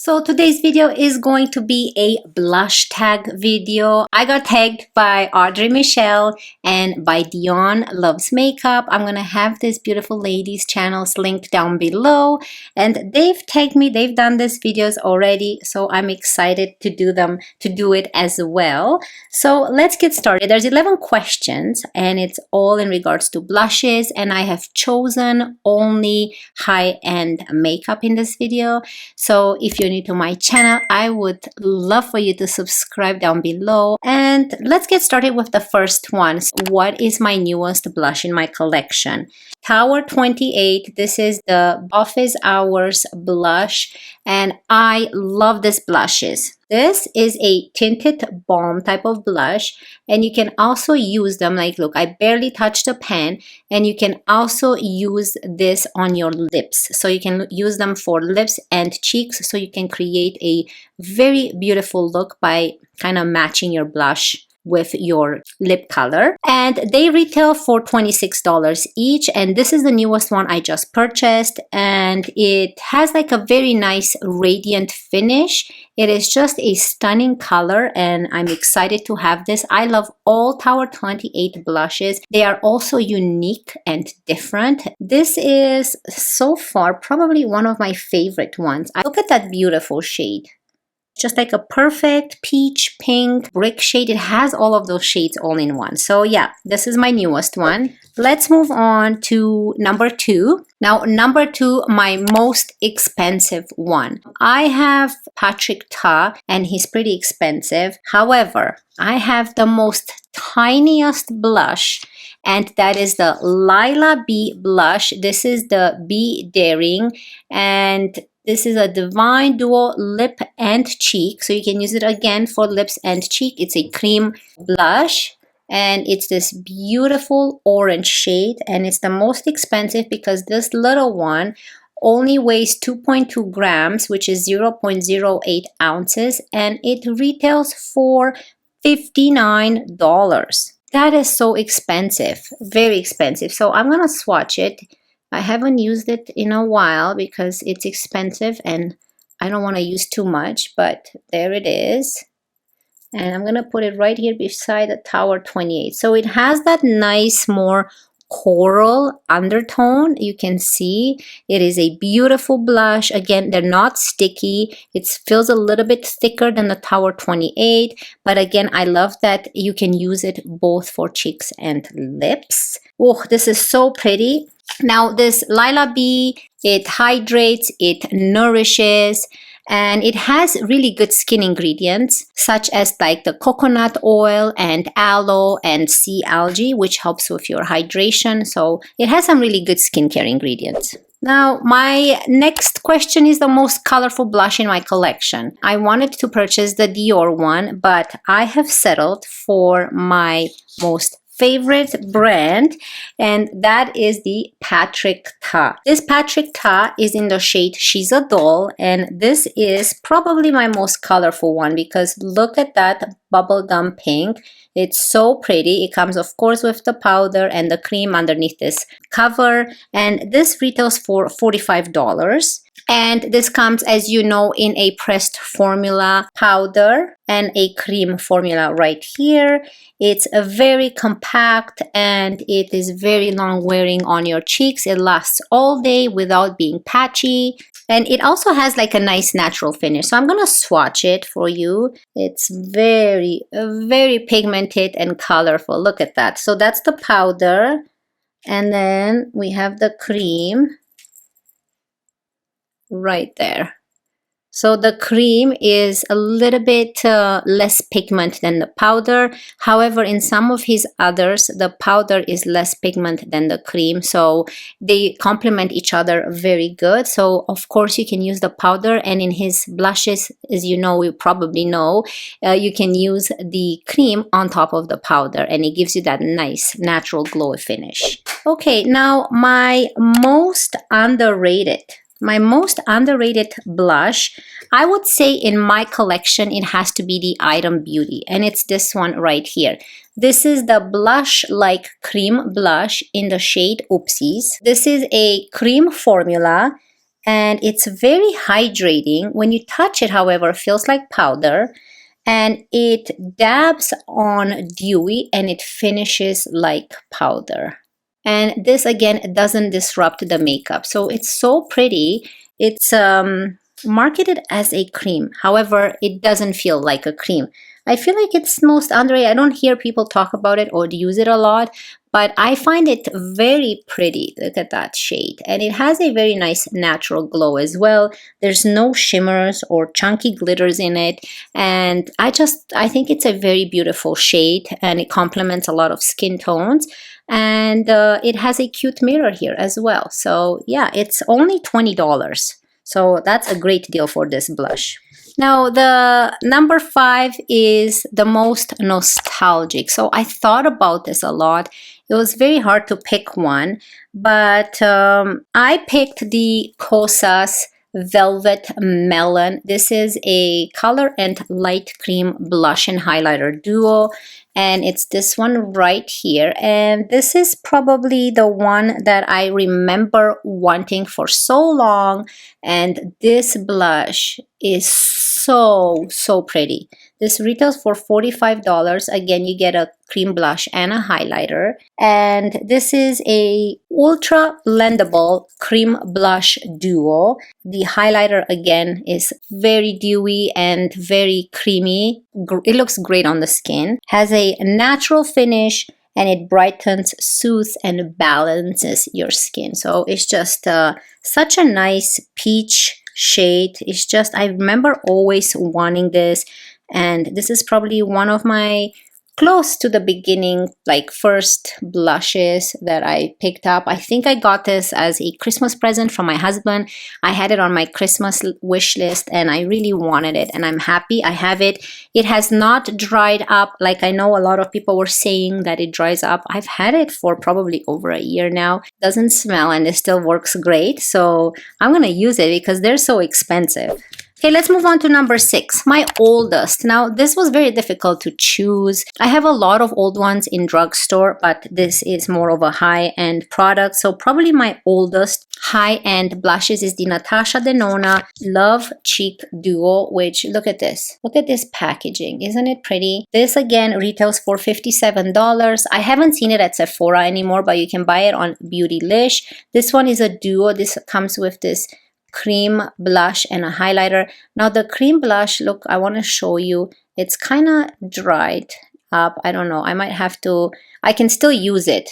So today's video is going to be a blush tag video. I got tagged by Audrey Michelle and by Dion Loves Makeup. I'm gonna have this beautiful ladies channels linked down below, and they've tagged me. They've done these videos already, so I'm excited to do it as well. So let's get started. There's 11 questions and it's all in regards to blushes, and I have chosen only high-end makeup in this video. So if you're new to my channel, I would love for you to subscribe down below. And let's get started with the first one. What is my newest blush in my collection? Tower 28. This is the Office Hours blush, and I love this blushes. This is a tinted balm type of blush, and you can also use them, like, look, I barely touched the pen, and you can also use this on your lips. So you can use them for lips and cheeks, so you can create a very beautiful look by kind of matching your blush with your lip color. And they retail for $26 each, and this is the newest one I just purchased, and it has like a very nice radiant finish. It is just a stunning color, and I'm excited to have this. I love all Tower 28 blushes. They are also unique and different. This is so far probably one of my favorite ones. Look at that beautiful shade. Just like a perfect peach pink brick shade. It has all of those shades all in one. So yeah, this is my newest one. Let's move on to number 2. Now, number 2, my most expensive one. I have Patrick Ta, and he's pretty expensive. However, I have the most tiniest blush, and that is the Lila B blush. This is the Be Daring, and this is a Divine Duo Lip and Cheek. So you can use it again for lips and cheek. It's a cream blush, and it's this beautiful orange shade, and it's the most expensive because this little one only weighs 2.2 grams, which is 0.08 ounces, and it retails for $59. That is so expensive, very expensive. So I'm gonna swatch it. I haven't used it in a while because it's expensive and I don't want to use too much, but there it is. And I'm going to put it right here beside the Tower 28. So it has that nice, more coral undertone. You can see it is a beautiful blush. Again, they're not sticky. It feels a little bit thicker than the Tower 28, but again, I love that you can use it both for cheeks and lips. Oh, this is so pretty. Now, this Lila B, it hydrates, it nourishes, and it has really good skin ingredients such as like the coconut oil and aloe and sea algae, which helps with your hydration. So it has some really good skincare ingredients. Now, my next question is the most colorful blush in my collection. I wanted to purchase the Dior one, but I have settled for my most favorite brand, and that is the Patrick Ta. This Patrick Ta is in the shade She's a Doll, and this is probably my most colorful one because look at that bubblegum pink. It's so pretty. It comes, of course, with the powder and the cream underneath this cover, and this retails for $45. And this comes, as you know, in a pressed formula powder and a cream formula right here. It's a very compact and it is very long wearing on your cheeks. It lasts all day without being patchy. And it also has like a nice natural finish. So I'm going to swatch it for you. It's very, very pigmented and colorful. Look at that. So that's the powder. And then we have the cream right there. So the cream is a little bit less pigment than the powder. However, in some of his others, the powder is less pigment than the cream. So they complement each other very good. So of course you can use the powder, and in his blushes, as you know, you probably know, you can use the cream on top of the powder, and it gives you that nice natural glow finish. Okay, now my most underrated blush, I would say in my collection, it has to be the Item Beauty, and it's this one right here. This is the Blush Like Cream blush in the shade Oopsies. This is a cream formula, and it's very hydrating. When you touch it, however, it feels like powder, and it dabs on dewy and it finishes like powder. And this again doesn't disrupt the makeup, so it's so pretty. It's marketed as a cream, however it doesn't feel like a cream. I feel like it's most underrated. I don't hear people talk about it or use it a lot, but I find it very pretty. Look at that shade, and it has a very nice natural glow as well. There's no shimmers or chunky glitters in it, and I think it's a very beautiful shade, and it complements a lot of skin tones. And it has a cute mirror here as well. So yeah, it's only $20. So that's a great deal for this blush. Now, the number 5 is the most nostalgic. So I thought about this a lot. It was very hard to pick one, but I picked the Kosas Velvet Melon. This is a color and light cream blush and highlighter duo, and it's this one right here. And this is probably the one that I remember wanting for so long, and this blush is so pretty. This retails for $45. Again, you get a cream blush and a highlighter, and this is a ultra blendable cream blush duo. The highlighter again is very dewy and very creamy. It looks great on the skin, has a natural finish, and it brightens, soothes, and balances your skin. So it's just such a nice peach shade. It's just, I remember always wanting this, and this is probably one of my close to the beginning, like first blushes that I picked up. I think I got this as a Christmas present from my husband. I had it on my Christmas wish list and I really wanted it, and I'm happy I have it. It has not dried up like I know a lot of people were saying that it dries up. I've had it for probably over a year now. Doesn't smell and it still works great. So I'm gonna use it because they're so expensive. Okay, let's move on to number 6, my oldest. Now, this was very difficult to choose. I have a lot of old ones in drugstore, but this is more of a high-end product. So probably my oldest high-end blushes is the Natasha Denona Love Cheek Duo, which, look at this. Look at this packaging. Isn't it pretty? This, again, retails for $57. I haven't seen it at Sephora anymore, but you can buy it on Beautylish. This one is a duo. This comes with this cream blush and a highlighter. Now the cream blush, look, I want to show you, it's kind of dried up. I don't know, I might have to, I can still use it.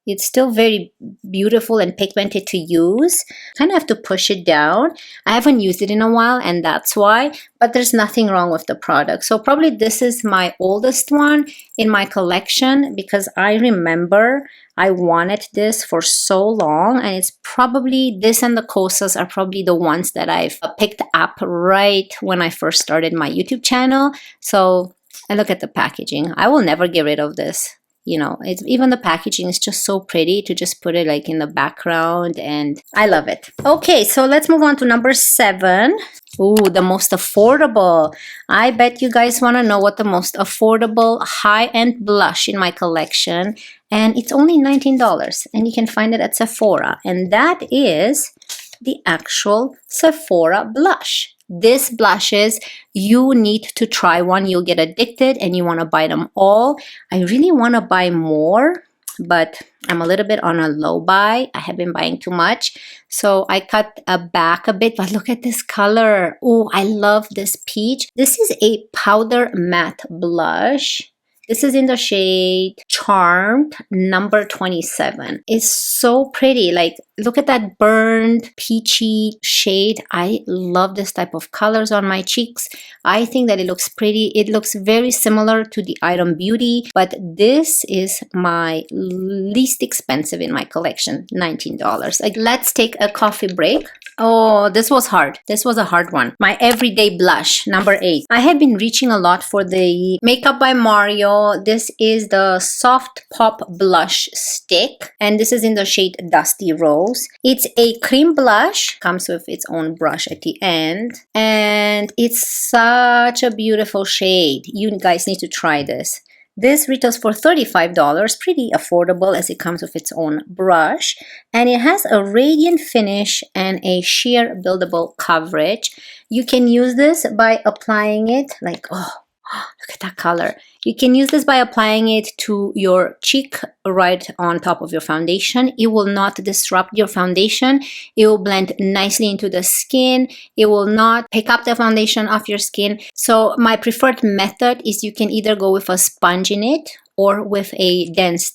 It's still very beautiful and pigmented to use. Kind of have to push it down. I haven't used it in a while and that's why, but there's nothing wrong with the product. So probably this is my oldest one in my collection because I remember I wanted this for so long, and it's probably, this and the Kosas are probably the ones that I've picked up right when I first started my YouTube channel. So, and look at the packaging. I will never get rid of this. You know, it's, even the packaging is just so pretty to just put it like in the background, and I love it. Okay, so let's move on to number 7. Ooh, the most affordable. I bet you guys want to know what the most affordable high-end blush in my collection, and it's only $19, and you can find it at Sephora, and that is the actual Sephora blush. This blushes, you need to try one. You'll get addicted and you want to buy them all. I really want to buy more, but I'm a little bit on a low buy. I have been buying too much, so I cut back a bit. But look at this color. Oh, I love this peach. This is a powder matte blush. This is in the shade Charmed, number 27. It's so pretty. Like, look at that burned, peachy shade. I love this type of colors on my cheeks. I think that it looks pretty. It looks very similar to the Item Beauty, but this is my least expensive in my collection, $19. Like, let's take a coffee break. Oh, this was hard. This was a hard one. My everyday blush, number 8. I have been reaching a lot for the Makeup by Mario. This is the Soft Pop Blush Stick, and this is in the shade Dusty Rose. It's a cream blush, comes with its own brush at the end, and it's such a beautiful shade. You guys need to try this. This retails for $35, pretty affordable as it comes with its own brush. And it has a radiant finish and a sheer buildable coverage. You can use this by applying it like, oh, look at that color. You can use this by applying it to your cheek right on top of your foundation. It will not disrupt your foundation. It will blend nicely into the skin. It will not pick up the foundation off your skin. So my preferred method is you can either go with a sponge in it or with a dense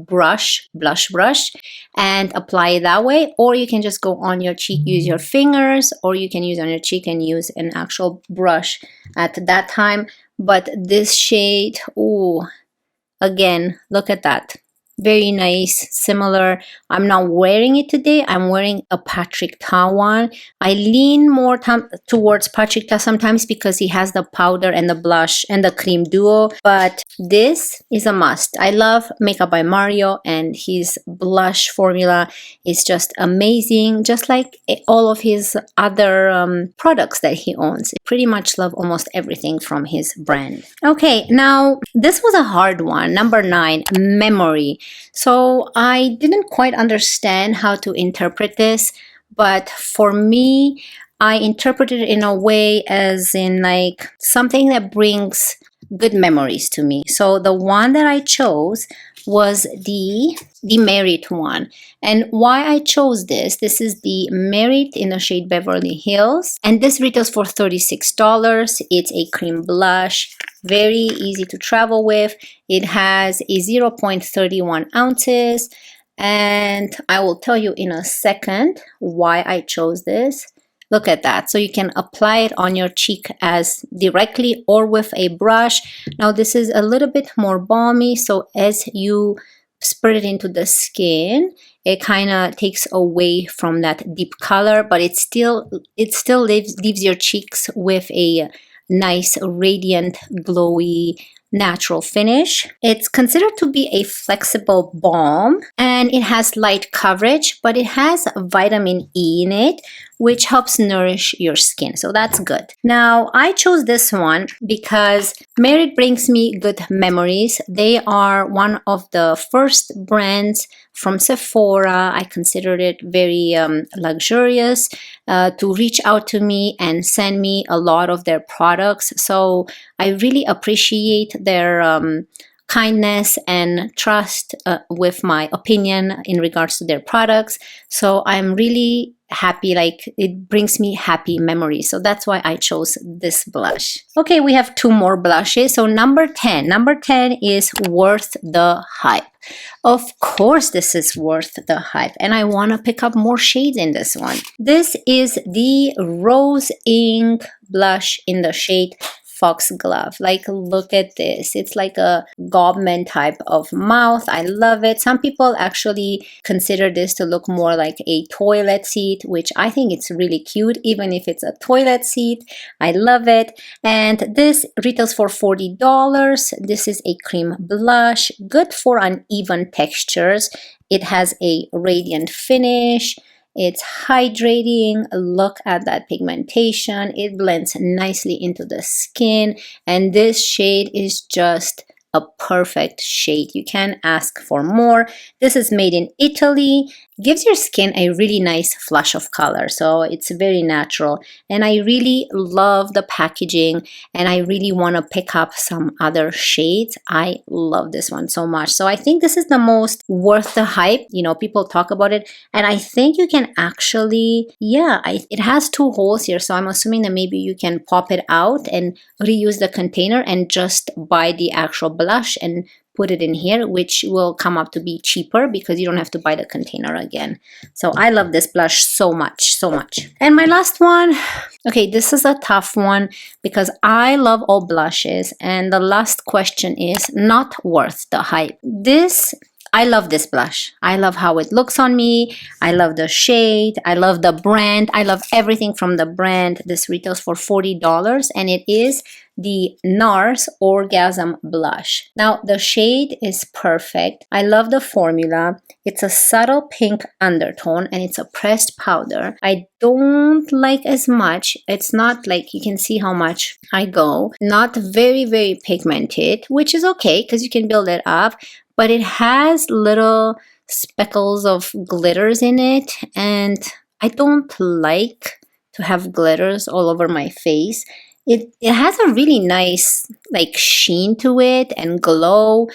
blush brush and apply it that way, or you can just go on your cheek, use your fingers, or you can use on your cheek and use an actual brush at that time. But this shade, ooh, again, look at that. Very nice, similar. I'm not wearing it today. I'm wearing a Patrick Ta one. I lean more towards Patrick Ta sometimes because he has the powder and the blush and the cream duo. But this is a must. I love Makeup by Mario, and his blush formula is just amazing. Just like all of his other products that he owns. I pretty much love almost everything from his brand. Okay, now this was a hard one. Number 9, Memory. So I didn't quite understand how to interpret this, but for me, I interpreted it in a way as in like something that brings good memories to me. So the one that I chose was the Demerit one. And why I chose this is the Merit in the shade Beverly Hills. And this retails for $36. It's a cream blush. Very easy to travel with. It has a 0.31 ounces. And I will tell you in a second why I chose this. Look at that. So you can apply it on your cheek as directly or with a brush. Now this is a little bit more balmy. So as you spread it into the skin, it kind of takes away from that deep color, but it still leaves your cheeks with a nice, radiant, glowy, natural finish. It's considered to be a flexible balm, and it has light coverage, but it has vitamin E in it, which helps nourish your skin. So that's good. Now, I chose this one because Merit brings me good memories. They are one of the first brands from Sephora. I considered it very luxurious to reach out to me and send me a lot of their products. So I really appreciate their kindness and trust with my opinion in regards to their products. So I'm really happy, like it brings me happy memories. So that's why I chose this blush. Okay, we have 2 more blushes. So number 10 is Worth the Hype. Of course this is worth the hype, and I want to pick up more shades in this one. This is the Rose Ink blush in the shade Foxglove. Like, look at this. It's like a Gobman type of mouth. I love it. Some people actually consider this to look more like a toilet seat, which I think it's really cute, even if it's a toilet seat. I love it. And this retails for $40. This is a cream blush, good for uneven textures. It has a radiant finish. It's hydrating. Look at that pigmentation. It blends nicely into the skin. And this shade is just a perfect shade. You can't ask for more. This is made in Italy. Gives your skin a really nice flush of color. So it's very natural. And I really love the packaging, and I really want to pick up some other shades. I love this one so much. So I think this is the most worth the hype. You know, people talk about it, and I think you can actually, it has 2 holes here. So I'm assuming that maybe you can pop it out and reuse the container and just buy the actual blush and put it in here, which will come up to be cheaper because you don't have to buy the container again. So I love this blush so much, so much. And my last one, okay, this is a tough one because I love all blushes, and the last question is not worth the hype. This I love this blush. I love how it looks on me. I love the shade. I love the brand. I love everything from the brand. This retails for $40 and it is the Nars Orgasm Blush. Now, the shade is perfect. I love the formula. It's a subtle pink undertone and it's a pressed powder. I don't like as much. It's not like you can see how much I go. Not very, very pigmented, which is okay because you can build it up, but it has little speckles of glitters in it and I don't like to have glitters all over my face. It has a really nice like sheen to it and glow.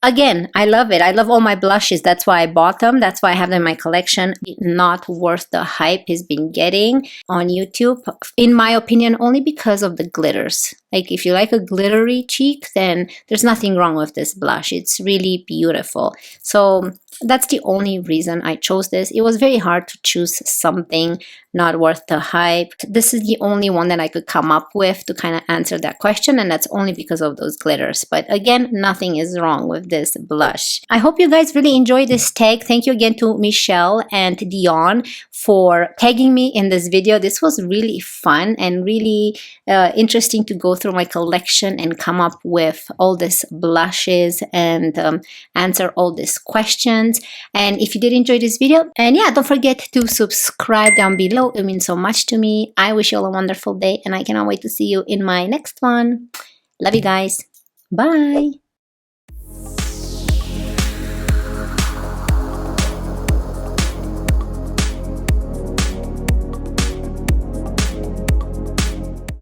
Again, I love it. I love all my blushes. That's why I bought them. That's why I have them in my collection. Not worth the hype he's been getting on YouTube, in my opinion, only because of the glitters. Like if you like a glittery cheek, then there's nothing wrong with this blush. It's really beautiful. So that's the only reason I chose this. It was very hard to choose something not worth the hype. This is the only one that I could come up with to kind of answer that question, and that's only because of those glitters. But again, nothing is wrong with this blush. I hope you guys really enjoyed this tag. Thank you again to Michelle and Dion for tagging me in this video. This was really fun and really interesting to go through my collection and come up with all these blushes and answer all these questions. And if you did enjoy this video, and yeah, don't forget to subscribe down below. It means so much to me. I wish you all a wonderful day and I cannot wait to see you in my next one. Love you guys. Bye.